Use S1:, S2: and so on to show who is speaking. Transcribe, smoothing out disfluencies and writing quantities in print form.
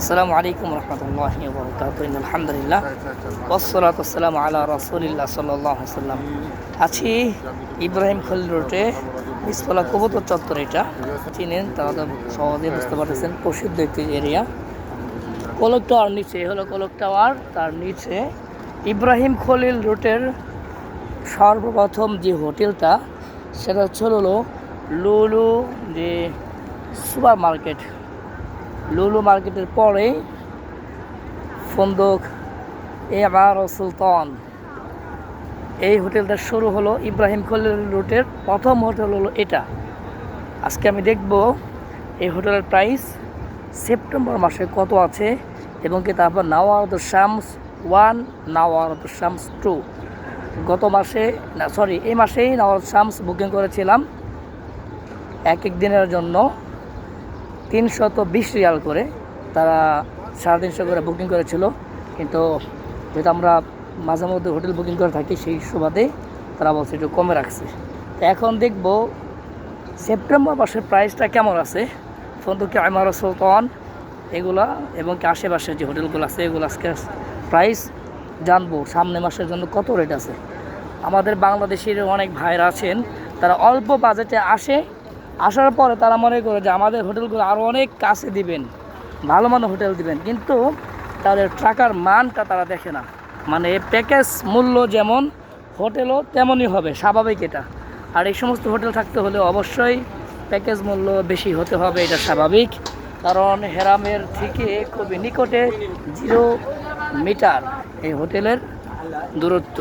S1: আসসালামু আলাইকুম রহমতুল্লাহি ওয়া বারাকাতুহু আলহামদুলিল্লাহ ওয়াসসালাতু ওয়াসসালামু আলা রাসূলিল্লাহ সাল্লাল্লাহু আলাইহি ওয়াসাল্লাম। আছি ইব্রাহিম খলিল রোডে বিসফলা কবুতর চত্বর। এটা চিনেন, তারা তো সহজে বুঝতে পারতেছেন, প্রসিদ্ধ একটি এরিয়া। কলক টাওয়ার নিচে হলো কলক টাওয়ার, তার নিচে ইব্রাহিম খলিল রোডের সর্বপ্রথম যে হোটেলটা সেটা হলো লুলু যে সুপার মার্কেট। লুলু মার্কেটের পরে ফন্দক ইমারত সুলতান, এই হোটেলটা শুরু হলো ইব্রাহিম খলিল রোডের প্রথম হোটেল হলো এটা। আজকে আমি দেখব এই হোটেলের প্রাইস সেপ্টেম্বর মাসে কত আছে এবং কি তারপর নাওয়ারতুশ শামস 1, নাওয়ারতুশ শামস 2। গত মাসে এই মাসেই নাওয়ারতুশ শামস বুকিং করেছিলাম এক দিনের জন্য 320 রিয়াল করে। তারা 350 করে বুকিং করেছিল, কিন্তু যেহেতু আমরা মাঝে মধ্যে হোটেল বুকিং করে থাকি সেই সুবাদে তারা বলছে একটু কমে রাখছে। তো এখন দেখব সেপ্টেম্বর মাসের প্রাইসটা কেমন আছে। ফন্দক ইমারত সুলতান এগুলা এবং কি আশেপাশের যে হোটেলগুলো আছে এগুলো আজকে প্রাইস জানবো সামনে মাসের জন্য কত রেট আছে। আমাদের বাংলাদেশের অনেক ভাইরা আছেন, তারা অল্প বাজেটে আসার পরে তারা মনে করে যে আমাদের হোটেলগুলো আরও অনেক কাছে দিবেন, ভালো মানের হোটেল দিবেন, কিন্তু তাদের টাকার মানটা তারা দেখে না। মানে প্যাকেজ মূল্য যেমন হোটেলও তেমনই হবে, স্বাভাবিক এটা। আর এই সমস্ত হোটেল থাকতে হলে অবশ্যই প্যাকেজ মূল্য বেশি হতে হবে, এটা স্বাভাবিক। কারণ হেরামের থেকে খুবই নিকটে 0 মিটার এই হোটেলের দূরত্ব।